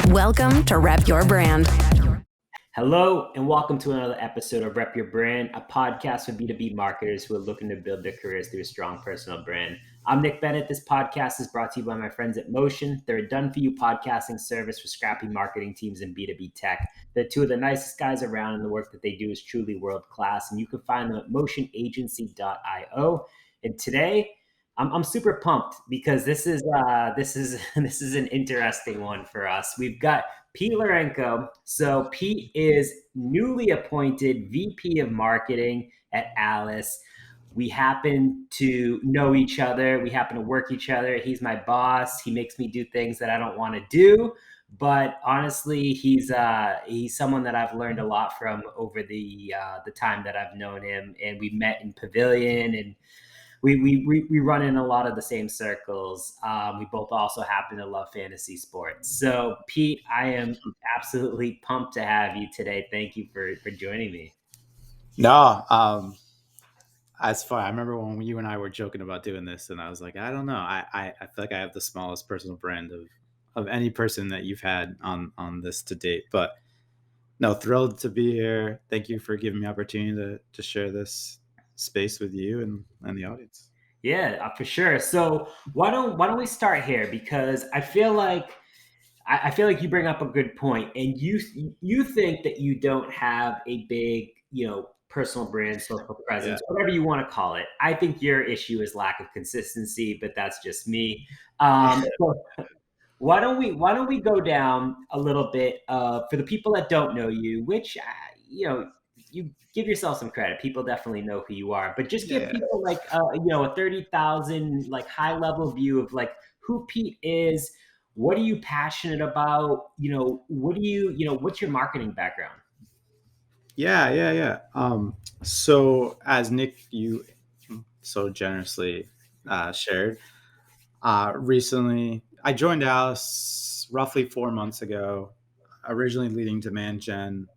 Welcome to Rep Your Brand. Hello, and welcome to another episode of Rep Your Brand, a podcast for B2B marketers who are looking to build their careers through a strong personal brand. I'm Nick Bennett. This podcast is brought to you by my friends at Motion. They're a done-for-you podcasting service for scrappy marketing teams in B2B tech. They're two of the nicest guys around, and the work that they do is truly world-class, and you can find them at motionagency.io. And today, I'm super pumped because this is an interesting one for us. We've got Pete Lorenco. So Pete is newly appointed VP of Marketing at Alyce. We happen to know each other. We happen to work each other. He's my boss. He makes me do things that I don't want to do. But honestly, he's someone that I've learned a lot from over the time that I've known him. And we met in Pavilion, and we run in a lot of the same circles. We both also happen to love fantasy sports. So Pete, I am absolutely pumped to have you today. Thank you for joining me. No, that's fine. I remember when you and I were joking about doing this, and I was like, I don't know. I feel like I have the smallest personal brand of any person that you've had on this to date. But no, thrilled to be here. Thank you for giving me opportunity to share this space with you and the audience. Yeah, for sure. So why don't we start here, because I feel like you bring up a good point, and you think that you don't have a big personal brand, social presence, whatever you want to call it. I think your issue is lack of consistency, but that's just me. So why don't we go down a little bit for the people that don't know you, which you give yourself some credit. People definitely know who you are, but just give people like a 30,000 like high level view of like who Pete is. What are you passionate about? What do what's your marketing background? Yeah. So as Nick, you so generously shared, recently I joined Alyce roughly 4 months ago, originally leading demand gen,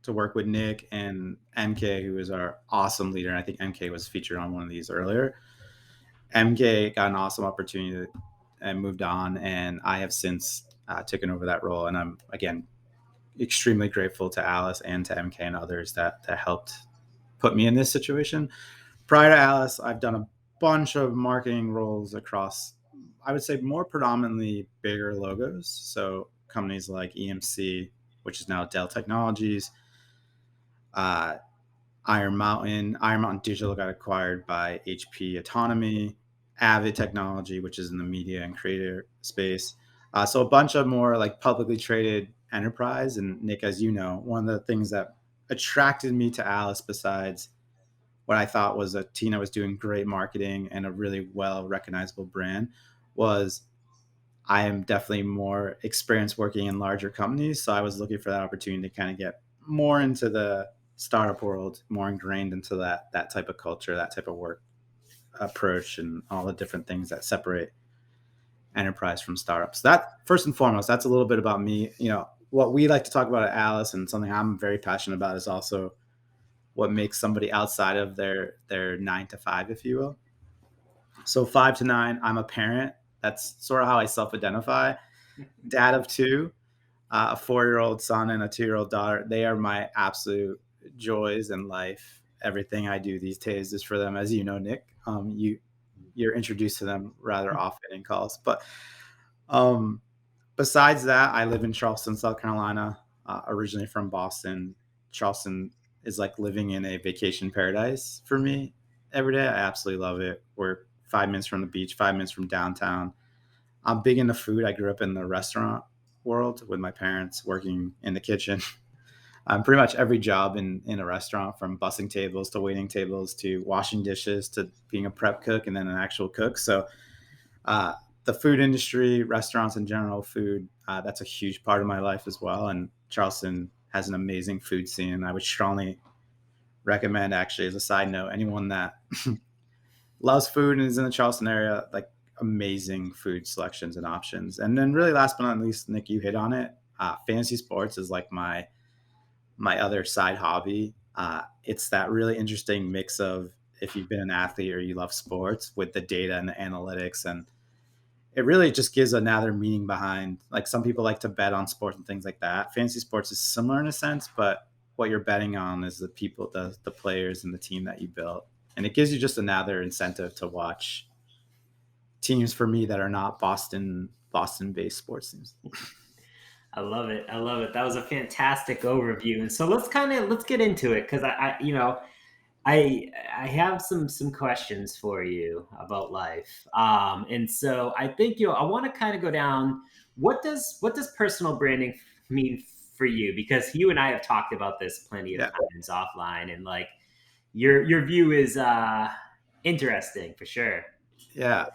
to work with Nick and MK, who is our awesome leader. And I think MK was featured on one of these earlier. MK got an awesome opportunity and moved on, and I have since taken over that role. And I'm, again, extremely grateful to Alyce and to MK and others that helped put me in this situation. Prior to Alyce, I've done a bunch of marketing roles across, I would say, more predominantly bigger logos. So companies like EMC, which is now Dell Technologies, Iron Mountain Digital got acquired by HP Autonomy, Avid Technology, which is in the media and creator space. So a bunch of more like publicly traded enterprise. And Nick, as you know, one of the things that attracted me to Alyce, besides what I thought was a team that was doing great marketing and a really well recognizable brand, was I am definitely more experienced working in larger companies. So I was looking for that opportunity to kind of get more into the startup world, more ingrained into that type of culture, that type of work approach, and all the different things that separate enterprise from startups. That, first and foremost, that's a little bit about me. What we like to talk about at Alyce, and something I'm very passionate about, is also what makes somebody outside of their 9 to 5, if you will. So 5 to 9, I'm a parent. That's sort of how I self-identify. Dad of 2, a 4-year-old son and a 2-year-old daughter. They are my absolute joys in life. Everything I do these days is for them, as you know, Nick. You're introduced to them rather often in calls. But besides that, I live in Charleston, South Carolina, originally from Boston. Charleston is like living in a vacation paradise for me every day. I absolutely love it. We're 5 minutes from the beach, 5 minutes from downtown. I'm big into food. I grew up in the restaurant world with my parents, working in the kitchen. Pretty much every job in a restaurant, from bussing tables to waiting tables to washing dishes to being a prep cook and then an actual cook. So the food industry, restaurants in general, food, that's a huge part of my life as well. And Charleston has an amazing food scene. And I would strongly recommend, actually, as a side note, anyone that loves food and is in the Charleston area, like, amazing food selections and options. And then really last but not least, Nick, you hit on it. Fantasy sports is like my other side hobby. It's that really interesting mix of, if you've been an athlete or you love sports, with the data and the analytics, and it really just gives another meaning behind, like, some people like to bet on sports and things like that. Fantasy sports is similar in a sense, but what you're betting on is the people, the players and the team that you built. And it gives you just another incentive to watch teams, for me, that are not Boston based sports teams. I love it. I love it. That was a fantastic overview. And so let's get into it because I have some questions for you about life. And so I think I want to kind of go down what does personal branding mean for you? Because you and I have talked about this plenty of Yeah. times offline, and like your view is interesting for sure. Yeah.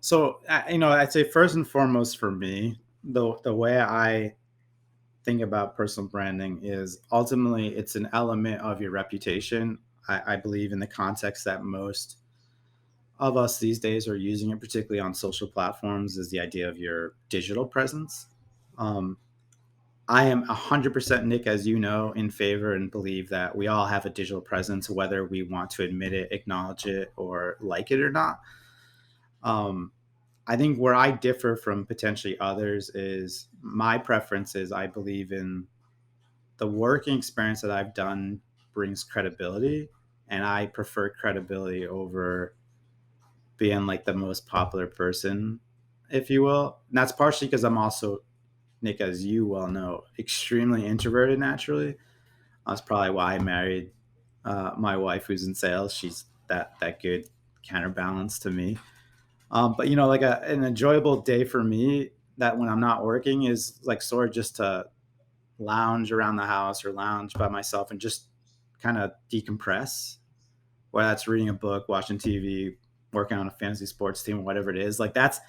So I'd say first and foremost for me, the way I think about personal branding is ultimately it's an element of your reputation. I believe in the context that most of us these days are using it, particularly on social platforms, is the idea of your digital presence. Um, I am 100%, Nick, as you know, in favor and believe that we all have a digital presence, whether we want to admit it, acknowledge it, or like it or not. Um, I think where I differ from potentially others is my preference is I believe in the working experience that I've done brings credibility, and I prefer credibility over being like the most popular person, if you will. And that's partially because I'm also, Nick, as you well know, extremely introverted naturally. That's probably why I married my wife, who's in sales. She's that good counterbalance to me. But like an enjoyable day for me, that when I'm not working, is like sort of just to lounge around the house or lounge by myself and just kind of decompress, whether that's reading a book, watching TV, working on a fantasy sports team, whatever it is. Like that's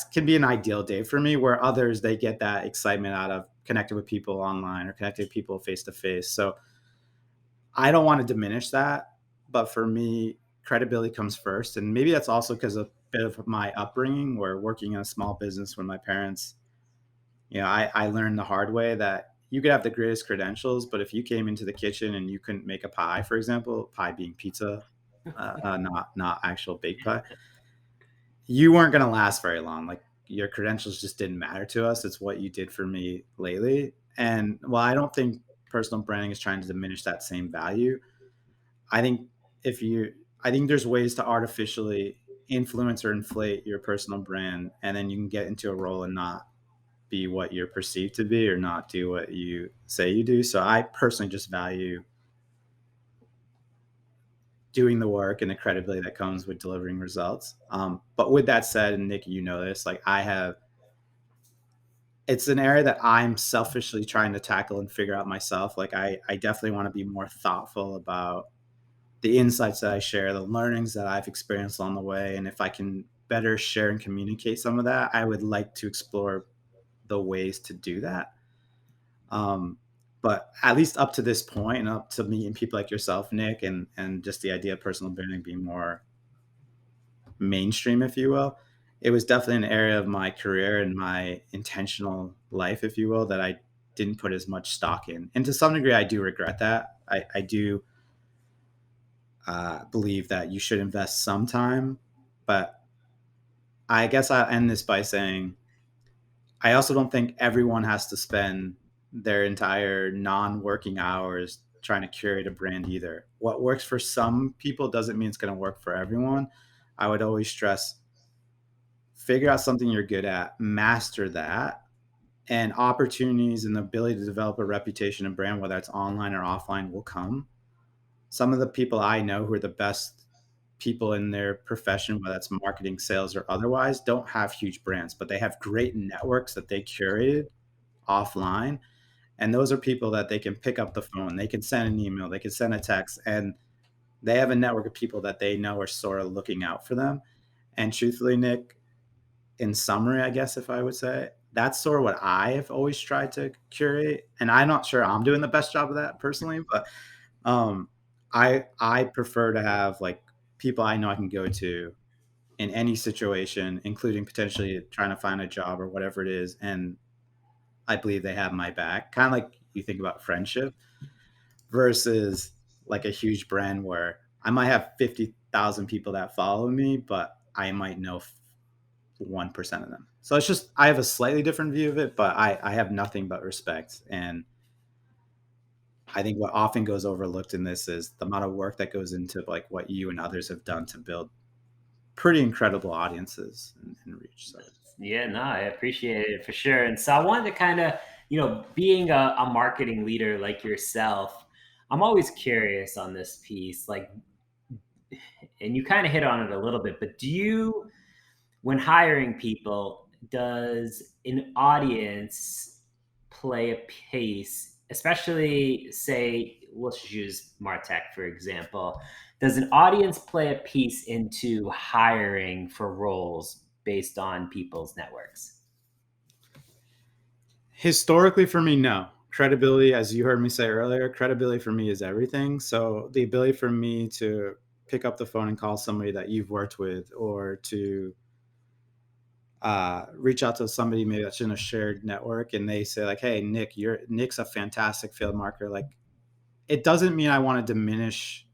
can be an ideal day for me, where others, they get that excitement out of connecting with people online or connecting with people face to face. So I don't want to diminish that, but for me, credibility comes first. And maybe that's also because a bit of my upbringing, where working in a small business when my parents, I learned the hard way that you could have the greatest credentials, but if you came into the kitchen and you couldn't make a pie, for example, pie being pizza, not actual baked pie, you weren't going to last very long. Like, your credentials just didn't matter to us. It's what you did for me lately. And while I don't think personal branding is trying to diminish that same value, I think if you, I think there's ways to artificially influence or inflate your personal brand, and then you can get into a role and not be what you're perceived to be or not do what you say you do. So I personally just value doing the work and the credibility that comes with delivering results. But with that said, and Nick, you know this, like it's an area that I'm selfishly trying to tackle and figure out myself. Like I definitely want to be more thoughtful about the insights that I share, the learnings that I've experienced along the way. And if I can better share and communicate some of that, I would like to explore the ways to do that. Um, but at least up to this point, and up to meeting people like yourself, Nick, and just the idea of personal branding being more mainstream, if you will, it was definitely an area of my career and my intentional life, if you will, that I didn't put as much stock in. And to some degree, I do regret that. I do believe that you should invest some time, but I guess I'll end this by saying I also don't think everyone has to spend their entire non-working hours trying to curate a brand either. What works for some people doesn't mean it's going to work for everyone. I would always stress, figure out something you're good at, master that, and opportunities and the ability to develop a reputation and brand, whether it's online or offline, will come. Some of the people I know who are the best people in their profession, whether that's marketing, sales, or otherwise, don't have huge brands, but they have great networks that they curated offline. And those are people that they can pick up the phone, they can send an email, they can send a text, and they have a network of people that they know are sort of looking out for them. And truthfully, Nick, in summary, I guess if I would say, that's sort of what I have always tried to curate. And I'm not sure I'm doing the best job of that personally, but um, I prefer to have like people I know I can go to in any situation, including potentially trying to find a job or whatever it is, and I believe they have my back. Kind of like you think about friendship versus like a huge brand where I might have 50,000 people that follow me, but I might know 1% of them. So it's just, I have a slightly different view of it, but I have nothing but respect. And I think what often goes overlooked in this is the amount of work that goes into like what you and others have done to build pretty incredible audiences and reach. So Yeah, no, I appreciate it for sure. And so I wanted to kind of, being a marketing leader like yourself, I'm always curious on this piece. Like, and you kind of hit on it a little bit, but when hiring people, does an audience play a piece, especially say, let's just use Martech, for example. Does an audience play a piece into hiring for roles based on people's networks? historically for me, no. Credibility, as you heard me say earlier, credibility for me is everything. So the ability for me to pick up the phone and call somebody that you've worked with, or to reach out to somebody maybe that's in a shared network and they say like, hey, Nick's a fantastic field marketer. Like, it doesn't mean I want to diminish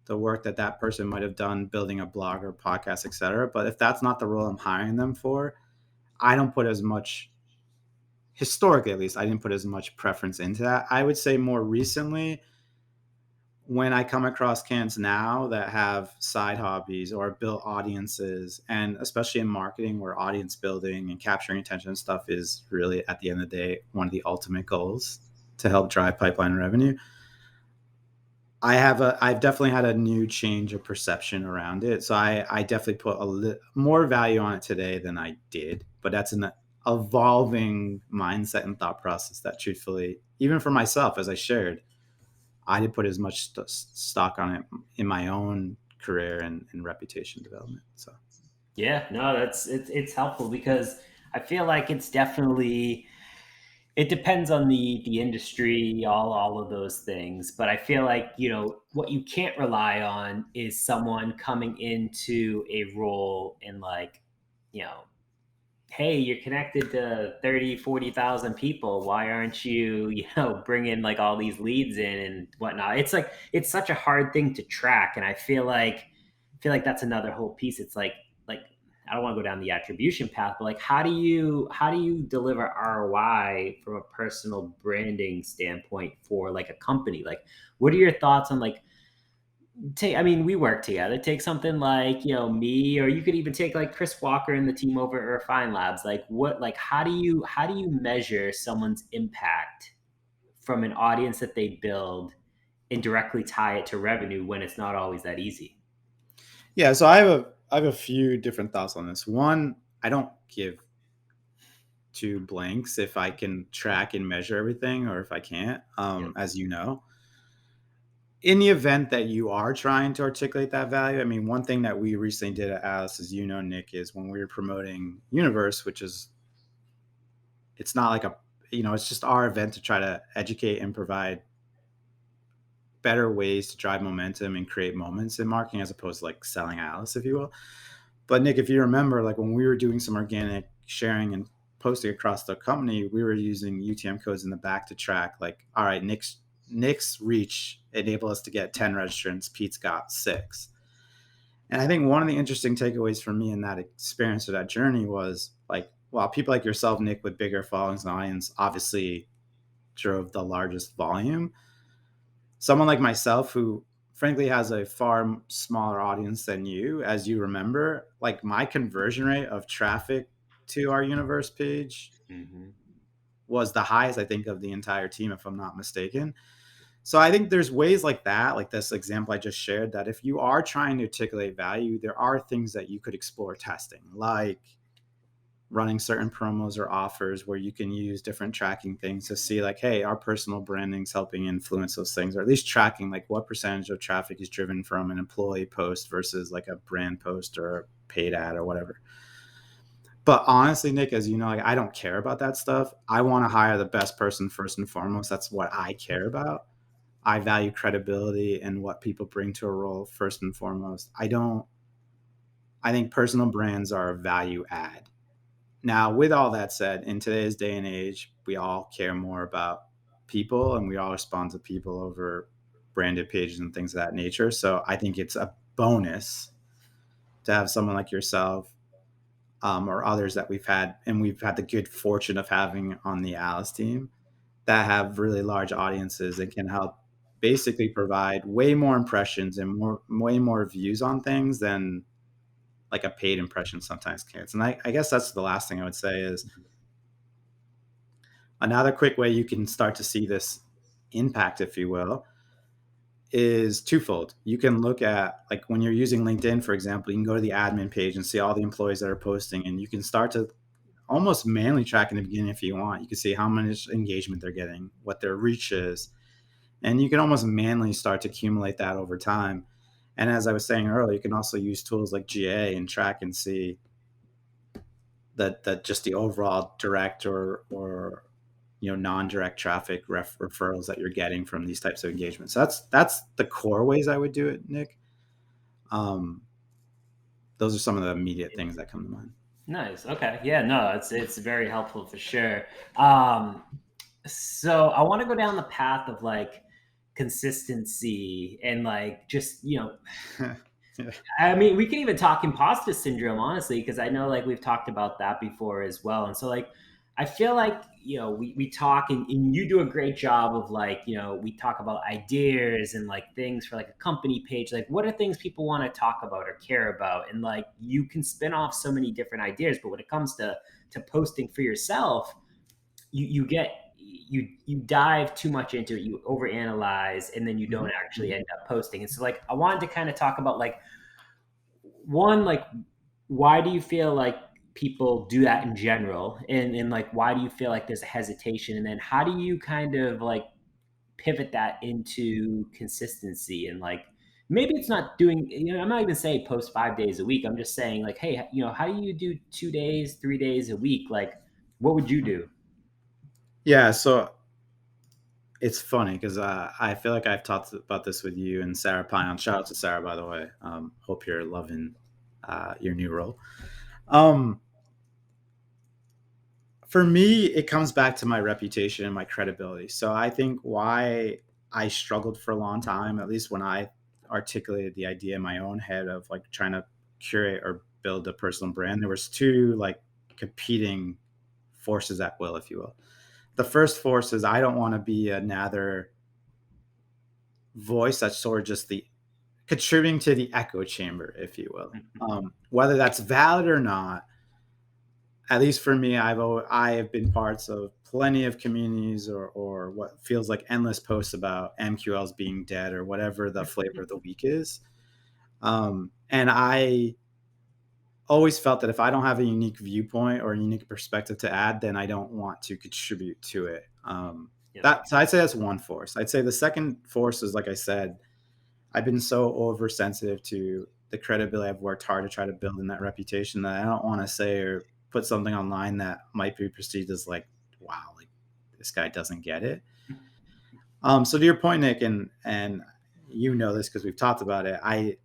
the work that that person might have done building a blog or podcast, etc. But if that's not the role I'm hiring them for, I don't put as much, historically at least, I didn't put as much preference into that. I would say more recently, when I come across cans now that have side hobbies or built audiences, and especially in marketing where audience building and capturing attention and stuff is really at the end of the day one of the ultimate goals to help drive pipeline revenue, I've definitely had a new change of perception around it. So I definitely put more value on it today than I did, but that's an evolving mindset and thought process that truthfully, even for myself, as I shared, I didn't put as much stock on it in my own career and reputation development. So Yeah, no, it's helpful because I feel like it's definitely, it depends on the industry, all of those things. But I feel like, what you can't rely on is someone coming into a role and like, you know, hey, you're connected to 30, 40,000 people. Why aren't you, bringing like all these leads in and whatnot? It's like, it's such a hard thing to track. And I feel like that's another whole piece. It's like, I don't want to go down the attribution path, but like, how do you deliver ROI from a personal branding standpoint for like a company? Like, what are your thoughts on like, we work together. Take something like, me, or you could even take like Chris Walker and the team over at Refine Labs. Like, how do you measure someone's impact from an audience that they build and directly tie it to revenue when it's not always that easy? yeah, so I have a few different thoughts on this. One, I don't give two blanks if I can track and measure everything or if I can't, Yep. as you know. In the event that you are trying to articulate that value, I mean, one thing that we recently did at Alyce, as you know, Nick, is when we were promoting Universe, which is, it's not like it's just our event to try to educate and provide better ways to drive momentum and create moments in marketing as opposed to like selling Alyce, if you will. But Nick, if you remember, like when we were doing some organic sharing and posting across the company, we were using UTM codes in the back to track like, all right, Nick's reach enabled us to get 10 registrants. Pete's got 6. And I think one of the interesting takeaways for me in that experience or that journey was like, well, people like yourself, Nick, with bigger followings and audience obviously drove the largest volume. Someone like myself who frankly has a far smaller audience than you, as you remember, like my conversion rate of traffic to our universe page Hmm. was the highest, I think, of the entire team, if I'm not mistaken. So I think there's ways like that, like this example I just shared, that if you are trying to articulate value, there are things that you could explore testing, like running certain promos or offers where you can use different tracking things to see like, hey, our personal branding's helping influence those things, or at least tracking like what percentage of traffic is driven from an employee post versus like a brand post or a paid ad or whatever. But honestly, Nick, as you know, like I don't care about that stuff. I want to hire the best person first and foremost. That's what I care about. I value credibility and what people bring to a role first and foremost. I think personal brands are a value add. Now, with all that said, in today's day and age, we all care more about people and we all respond to people over branded pages and things of that nature. So I think it's a bonus to have someone like yourself or others that we've had, and we've had the good fortune of having on the Alyce team that have really large audiences and can help basically provide way more impressions and way more views on things than like a paid impression sometimes can. And I guess that's the last thing I would say is another quick way you can start to see this impact, if you will, is twofold. You can look at, like, when you're using LinkedIn, for example, you can go to the admin page and see all the employees that are posting, and you can start to almost manually track in the beginning if you want. You can see how much engagement they're getting, what their reach is, and you can almost manually start to accumulate that over time. And as I was saying earlier, you can also use tools like GA and track and see that just the overall direct or non-direct traffic referrals that you're getting from these types of engagements. So that's the core ways I would do it, Nick. Those are some of the immediate things that come to mind. Nice. Okay. Yeah, no, it's very helpful for sure. So I want to go down the path of like consistency and like just, I mean, we can even talk imposter syndrome, honestly, because I know like we've talked about that before as well. And so like I feel like, we talk and you do a great job of like, we talk about ideas and like things for like a company page. Like what are things people want to talk about or care about? And like you can spin off so many different ideas, but when it comes to posting for yourself, you dive too much into it, you overanalyze, and then you don't actually end up posting. And so like I wanted to kind of talk about like one, like why do you feel like people do that in general, and like why do you feel like there's a hesitation, and then how do you kind of like pivot that into consistency? And like maybe it's not doing, I'm not even saying post 5 days a week, I'm just saying like, hey, how do you do 2 days, 3 days a week? Like what would you do? Yeah, so it's funny because I feel like I've talked about this with you and Sarah Pine. Shout out to Sarah, by the way. Hope you're loving your new role. For me, it comes back to my reputation and my credibility. So I think why I struggled for a long time, at least when I articulated the idea in my own head of like trying to curate or build a personal brand, there was two like competing forces at will, if you will. The first force is I don't want to be another voice that's sort of just the contributing to the echo chamber, if you will. Whether that's valid or not, at least for me, I have been parts of plenty of communities or what feels like endless posts about MQLs being dead or whatever the flavor of the week is. And I always felt that if I don't have a unique viewpoint or a unique perspective to add, then I don't want to contribute to it. So I'd say that's one force. I'd say the second force is, like I said, I've been so oversensitive to the credibility I've worked hard to try to build in that reputation that I don't want to say or put something online that might be perceived as like, wow, like this guy doesn't get it. So to your point, Nick, and you know this because we've talked about it, I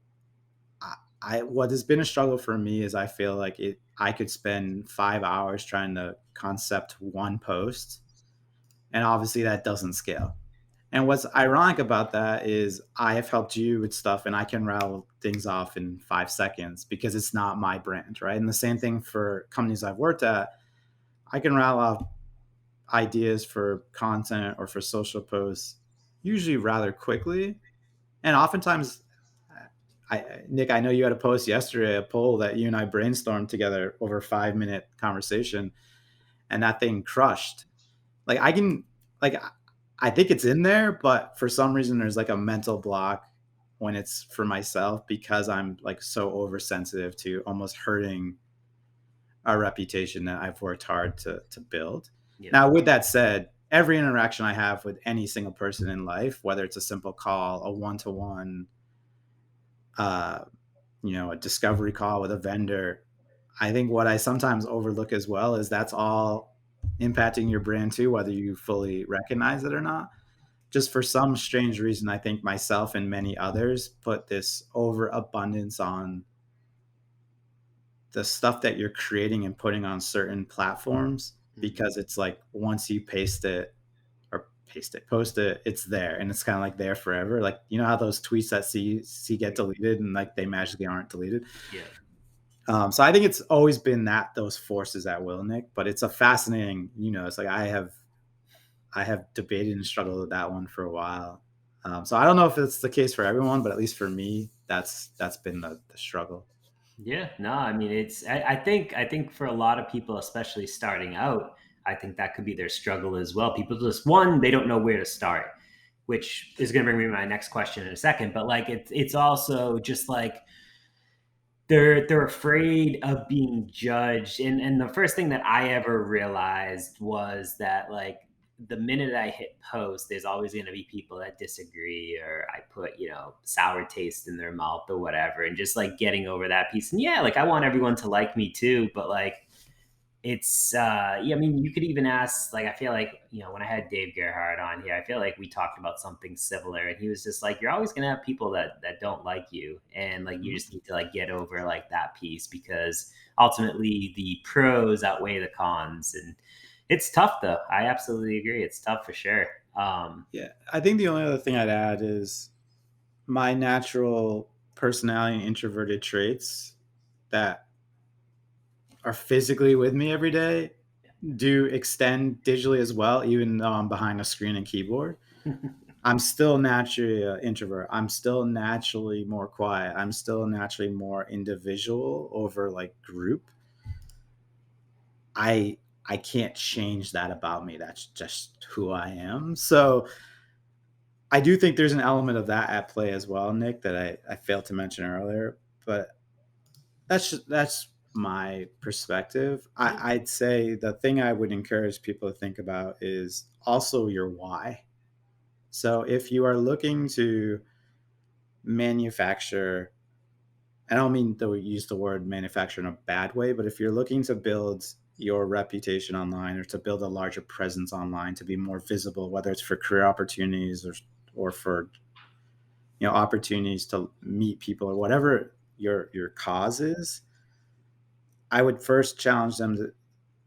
what has been a struggle for me is I feel like I could spend 5 hours trying to concept one post, and obviously that doesn't scale. And what's ironic about that is I have helped you with stuff and I can rattle things off in 5 seconds because it's not my brand, right? And the same thing for companies I've worked at. I can rattle off ideas for content or for social posts usually rather quickly. And oftentimes, Nick, I know you had a post yesterday, a poll that you and I brainstormed together over a 5-minute conversation, and that thing crushed. Like I think it's in there, but for some reason there's like a mental block when it's for myself because I'm like so oversensitive to almost hurting a reputation that I've worked hard to build. Yeah. Now, with that said, every interaction I have with any single person in life, whether it's a simple call, a one-to-one, a discovery call with a vendor, I think what I sometimes overlook as well is that's all impacting your brand too, whether you fully recognize it or not. Just for some strange reason, I think myself and many others put this overabundance on the stuff that you're creating and putting on certain platforms because it's like once you post it, it's there and it's kind of like there forever. Like, how those tweets that see get deleted and like they magically aren't deleted. Yeah. So I think it's always been those forces at will, Nick. But it's a fascinating, it's like I have debated and struggled with that one for a while. So I don't know if it's the case for everyone, but at least for me, that's been the struggle. Yeah, no, I mean I think for a lot of people, especially starting out, I think that could be their struggle as well. People just one, they don't know where to start, which is going to bring me to my next question in a second. But like it's also just like they're afraid of being judged. And the first thing that I ever realized was that like the minute I hit post, there's always going to be people that disagree, or I put, sour taste in their mouth or whatever, and just like getting over that piece. And yeah, like I want everyone to like me too, but like it's yeah, I mean, you could even ask, like, I feel like, when I had Dave Gerhardt on here, I feel like we talked about something similar, and he was just like, you're always gonna have people that don't like you, and like you Mhm. just need to like get over like that piece, because ultimately the pros outweigh the cons. And it's tough though. I absolutely agree, it's tough for sure. Yeah, I think the only other thing I'd add is my natural personality and introverted traits that are physically with me every day do extend digitally as well, even though I'm behind a screen and keyboard. I'm still naturally an introvert. I'm still naturally more quiet. I'm still naturally more individual over like group. I I can't change that about me. That's just who I am. So I do think there's an element of that at play as well, Nick, that I failed to mention earlier. But that's my perspective. I'd say the thing I would encourage people to think about is also your why. So if you are looking to manufacture, I don't mean to use the word manufacture in a bad way, but if you're looking to build your reputation online or to build a larger presence online to be more visible, whether it's for career opportunities or for opportunities to meet people or whatever your cause is, I would first challenge them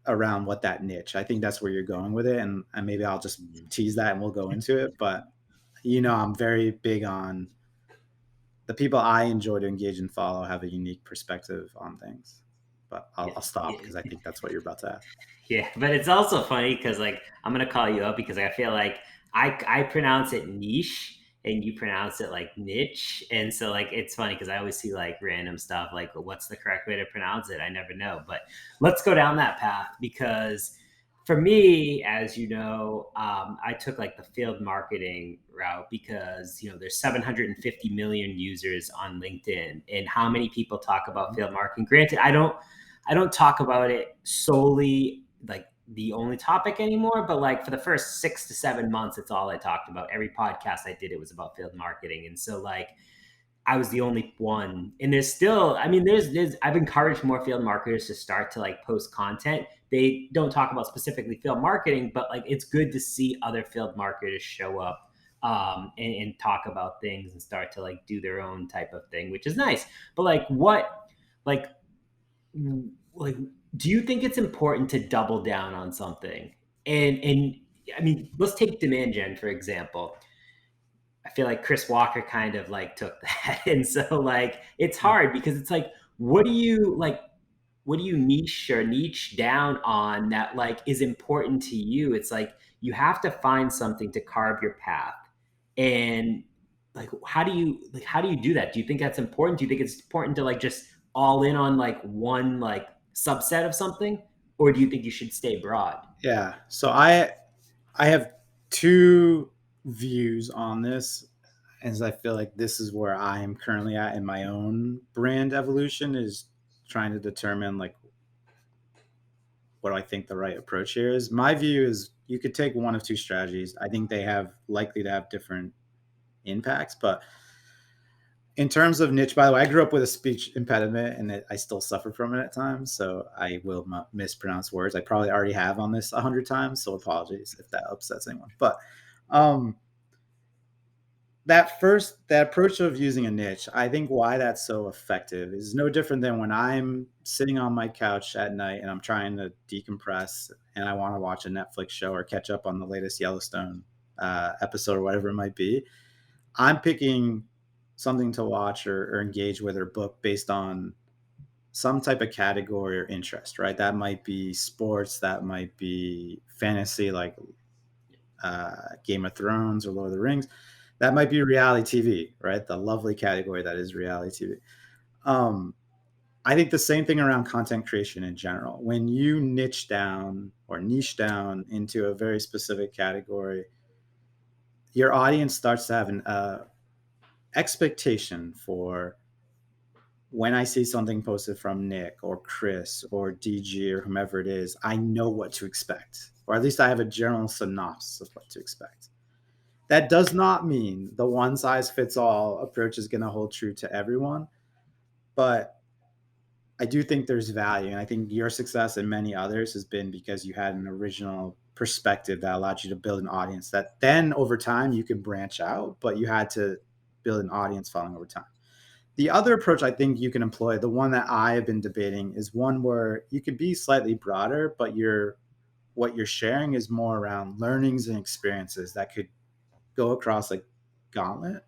around what that niche. I think that's where you're going with it, and maybe I'll just tease that and we'll go into it. But I'm very big on the people I enjoy to engage and follow have a unique perspective on things. But I'll stop because I think that's what you're about to ask. Yeah, but it's also funny because like I'm gonna call you up because I feel like I pronounce it niche and you pronounce it like niche, and so like it's funny because I always see like random stuff like what's the correct way to pronounce it? I never know, but let's go down that path because for me, as you know, I took like the field marketing route because there's 750 million users on LinkedIn, and how many people talk about Mhm. field marketing? Granted, I don't talk about it solely like the only topic anymore, but like for the first 6 to 7 months, it's all I talked about. Every podcast I did, it was about field marketing. And so like I was the only one. And there's still, I mean, there's I've encouraged more field marketers to start to like post content. They don't talk about specifically field marketing, but like it's good to see other field marketers show up and talk about things and start to like do their own type of thing, which is nice. But like like do you think it's important to double down on something? And I mean, let's take demand gen for example. I feel like Chris Walker kind of like took that. And so like it's hard because it's like what do you like what do you niche down on that like is important to you? It's like you have to find something to carve your path. And like how do you do that? Do you think that's important? Do you think it's important to like just all in on like one like subset of something? Or do you think you should stay broad? Yeah. So I have two views on this, as I feel like this is where I am currently at in my own brand evolution is trying to determine like what do I think the right approach here is. My view is you could take one of two strategies. I think they have likely to have different impacts, but in terms of niche, by the way, I grew up with a speech impediment and I still suffer from it at times. So I will mispronounce words. I probably already have on this 100 times. So apologies if that upsets anyone. But um, that approach of using a niche, I think why that's so effective is no different than when I'm sitting on my couch at night and I'm trying to decompress and I want to watch a Netflix show or catch up on the latest Yellowstone episode or whatever it might be. I'm picking something to watch or engage with or book based on some type of category or interest, right? That might be sports, that might be fantasy, like Game of Thrones or Lord of the Rings. That might be reality TV, right? The lovely category that is reality TV. Um, I think the same thing around content creation in general. When you niche down or niche down into a very specific category, your audience starts to have an expectation for when I see something posted from Nick or Chris or DG or whomever it is, I know what to expect, or at least I have a general synopsis of what to expect. That does not mean the one size fits all approach is going to hold true to everyone, but I do think there's value. And I think your success and many others has been because you had an original perspective that allowed you to build an audience that then over time you could branch out, but you had to build an audience following over time. The other approach I think you can employ, the one that I have been debating, is one where you could be slightly broader, but what you're sharing is more around learnings and experiences that could go across like gauntlet.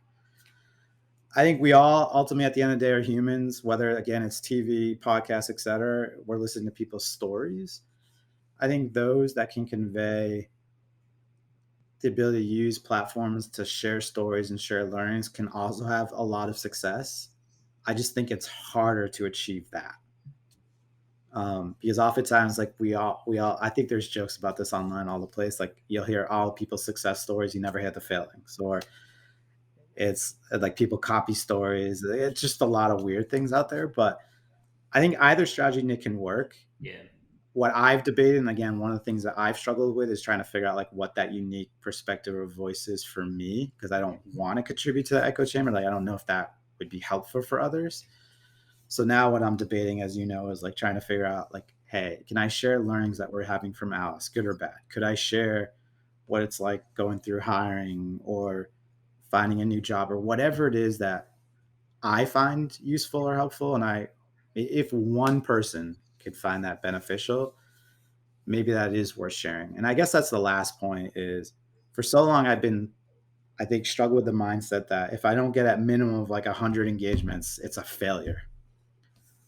I think we all ultimately at the end of the day are humans, whether again it's TV, podcasts, etc. We're listening to people's stories. I think those that can convey the ability to use platforms to share stories and share learnings can also have a lot of success. I just think it's harder to achieve that. Because oftentimes, like I think there's jokes about this online all the place. Like you'll hear all people's success stories, you never had the failings, or it's like people copy stories. It's just a lot of weird things out there. But I think either strategy, Nick, can work. Yeah. What I've debated, and again, one of the things that I've struggled with is trying to figure out like what that unique perspective or voice is for me, because I don't want to contribute to the echo chamber. Like I don't know if that would be helpful for others. So now what I'm debating, as you know, is like trying to figure out like, hey, can I share learnings that we're having from Alyce, good or bad? Could I share what it's like going through hiring or finding a new job or whatever it is that I find useful or helpful? And if one person could find that beneficial, maybe that is worth sharing. And I guess that's the last point is for so long I think struggle with the mindset that if I don't get at minimum of like 100 engagements, it's a failure.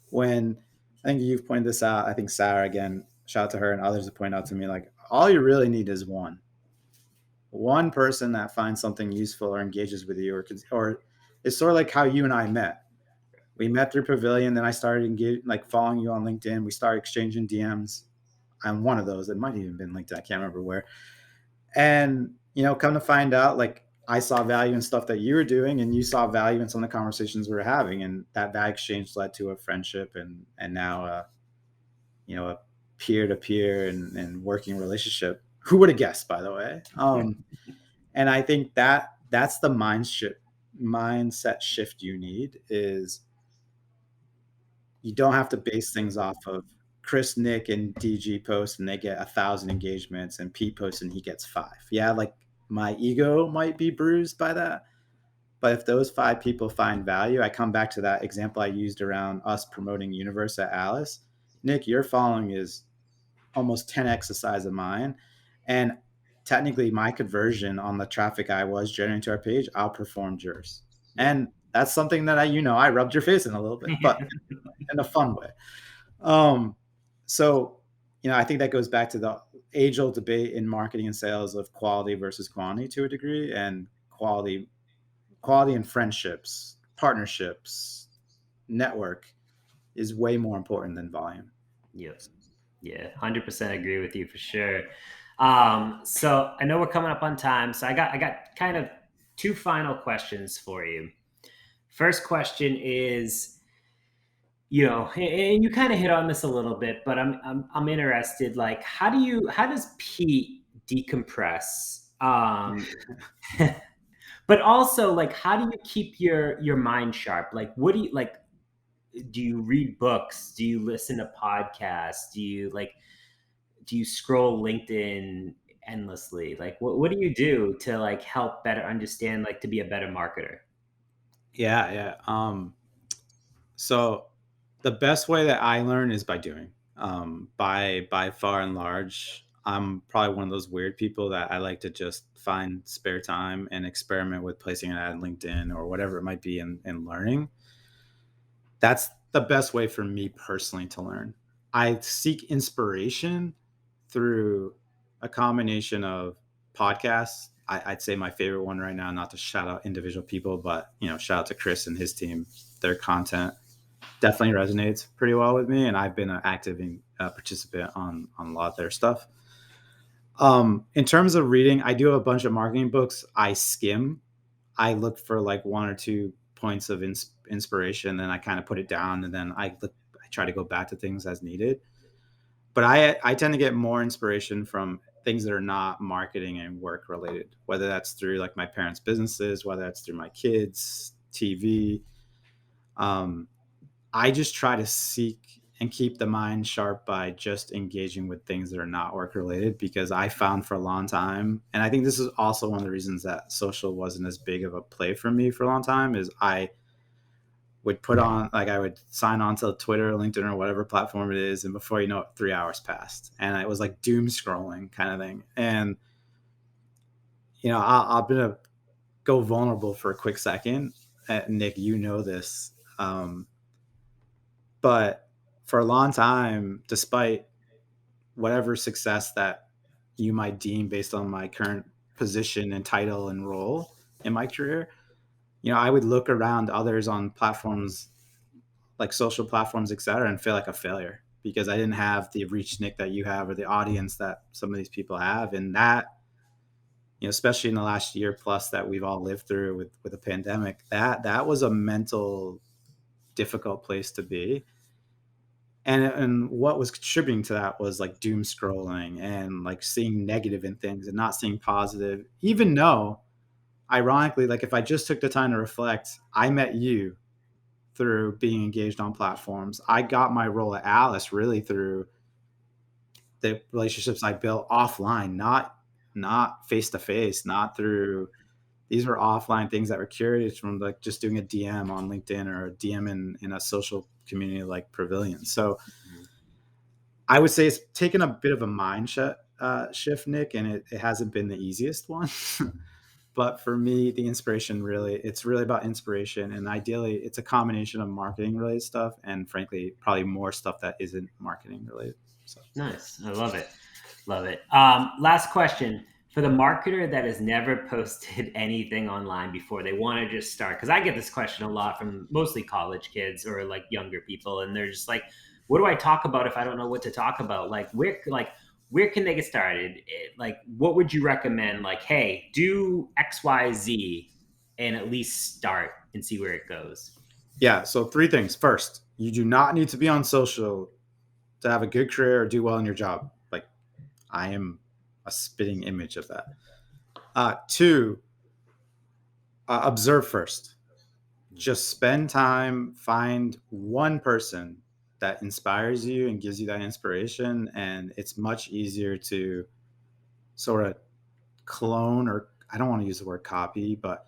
When I think you've pointed this out, I think Sarah, again, shout out to her and others have pointed out to me, like all you really need is one person that finds something useful or engages with you, or it's sort of like how you and I met. We met through Pavilion, then I started like following you on LinkedIn. We started exchanging DMs. I'm one of those. It might have even been LinkedIn. I can't remember where. And come to find out, like I saw value in stuff that you were doing, and you saw value in some of the conversations we were having, and that value exchange led to a friendship, and now a peer-to-peer and working relationship. Who would have guessed, by the way? And I think that's the mindset shift you need is you don't have to base things off of Chris, Nick, and DG post and they get 1,000 engagements and Pete posts and he gets 5. Yeah, like my ego might be bruised by that. But if those 5 people find value, I come back to that example I used around us promoting Universe at Alyce. Nick, your following is almost 10x the size of mine. And technically my conversion on the traffic I was generating to our page outperformed yours. And that's something that I rubbed your face in a little bit, but in a fun way. So, I think that goes back to the age-old debate in marketing and sales of quality versus quantity to a degree, and quality and friendships, partnerships, network is way more important than volume. Yes. Yeah, 100% agree with you for sure. So I know we're coming up on time, so I got kind of 2 final questions for you. First question is, and you kind of hit on this a little bit, but I'm interested. Like, how does Pete decompress? But also, like, how do you keep your mind sharp? Like, what do you like? Do you read books? Do you listen to podcasts? Do you scroll LinkedIn endlessly? Like, what do you do to like help better understand, like to be a better marketer? Yeah. So the best way that I learn is by doing. By far and large, I'm probably one of those weird people that I like to just find spare time and experiment with placing an ad in LinkedIn or whatever it might be and learning. That's the best way for me personally to learn. I seek inspiration through a combination of podcasts. I'd say my favorite one right now, not to shout out individual people, but shout out to Chris and his team. Their content definitely resonates pretty well with me, and I've been an active participant on a lot of their stuff. In terms of reading, I do have a bunch of marketing books. I skim. I look for like one or two points of inspiration, then I kind of put it down, and then I try to go back to things as needed. But I tend to get more inspiration from things that are not marketing and work related, whether that's through like my parents' businesses, whether that's through my kids' TV. I just try to seek and keep the mind sharp by just engaging with things that are not work related, because I found for a long time, and I think this is also one of the reasons that social wasn't as big of a play for me for a long time, is I would I would sign on to Twitter, LinkedIn, or whatever platform it is, and before you know it, 3 hours passed, and it was like doom scrolling kind of thing. And I'm gonna go vulnerable for a quick second. Nick, you know this, but for a long time, despite whatever success that you might deem based on my current position and title and role in my career, I would look around others on platforms like social platforms, et cetera, and feel like a failure because I didn't have the reach, Nick, that you have, or the audience that some of these people have. And that, especially in the last year plus that we've all lived through with the pandemic, that was a mental difficult place to be. And what was contributing to that was like doom scrolling and like seeing negative in things and not seeing positive, even though ironically, like if I just took the time to reflect, I met you through being engaged on platforms. I got my role at Alyce really through the relationships I built offline, not face to face, not through, these were offline things that were curated from like just doing a DM on LinkedIn or a DM in a social community like Pavilion. So I would say it's taken a bit of a mind shift, Nick, and it hasn't been the easiest one. But for me, the inspiration it's really about inspiration. And ideally, it's a combination of marketing related stuff and frankly, probably more stuff that isn't marketing related. So Nice. I love it. Love it. Last question. For the marketer that has never posted anything online before, they want to just start. Because I get this question a lot from mostly college kids or like younger people. And they're just like, what do I talk about if I don't know what to talk about? Where can they get started? Like, what would you recommend? Like, hey, do X, Y, Z, and at least start and see where it goes. Yeah. So 3 things. First, you do not need to be on social to have a good career or do well in your job. Like, I am a spitting image of that. 2, observe first. Just spend time, find one person that inspires you and gives you that inspiration. And it's much easier to sort of clone, or I don't want to use the word copy, but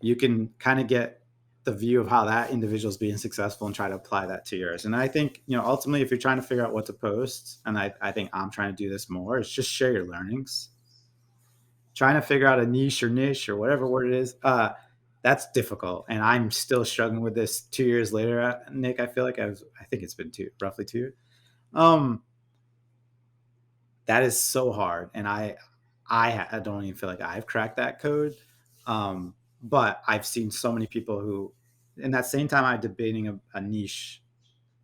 you can kind of get the view of how that individual is being successful and try to apply that to yours. And I think, ultimately, if you're trying to figure out what to post, and I think I'm trying to do this more, is just share your learnings. Trying to figure out a niche or whatever word it is, that's difficult. And I'm still struggling with this 2 years later, Nick. I feel like I think it's been roughly 2 years. That is so hard. And I don't even feel like I've cracked that code. But I've seen so many people who, in that same time I'm debating a niche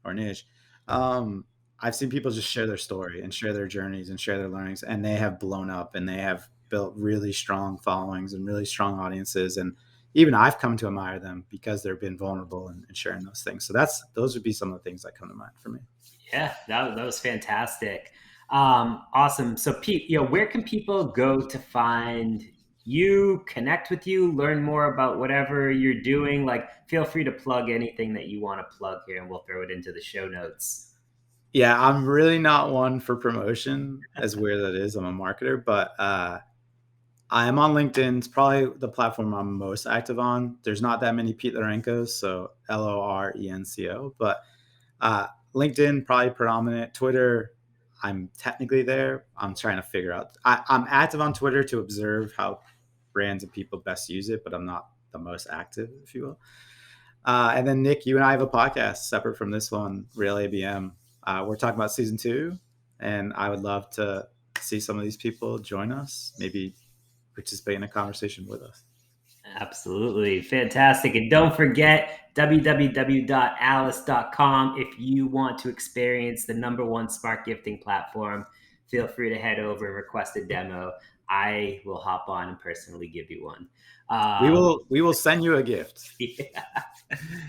or niche, I've seen people just share their story and share their journeys and share their learnings, and they have blown up and they have built really strong followings and really strong audiences. And even I've come to admire them because they've been vulnerable and sharing those things. So those would be some of the things that come to mind for me. Yeah, that was fantastic. Awesome. So Pete, where can people go to find you, connect with you, learn more about whatever you're doing? Like, feel free to plug anything that you want to plug here, and we'll throw it into the show notes. Yeah, I'm really not one for promotion, as weird that is. I'm a marketer, but I am on LinkedIn. It's probably the platform I'm most active on. There's not that many Pete Lorencos, so Lorenco, but LinkedIn probably predominant. Twitter, I'm technically there. I'm trying to figure out. I'm active on Twitter to observe how brands and people best use it, but I'm not the most active, if you will. And then Nick, you and I have a podcast separate from this one, Real ABM. We're talking about season 2, and I would love to see some of these people join us, maybe participate in a conversation with us. Absolutely. Fantastic. And don't forget www.alyce.com. If you want to experience the #1 smart gifting platform, feel free to head over and request a demo. I will hop on and personally give you one. We will send you a gift. Yeah,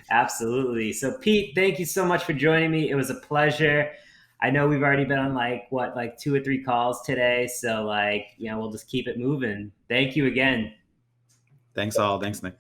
absolutely. So Pete, thank you so much for joining me. It was a pleasure. I know we've already been on like 2 or 3 calls today. So we'll just keep it moving. Thank you again. Thanks all. Thanks, Nick.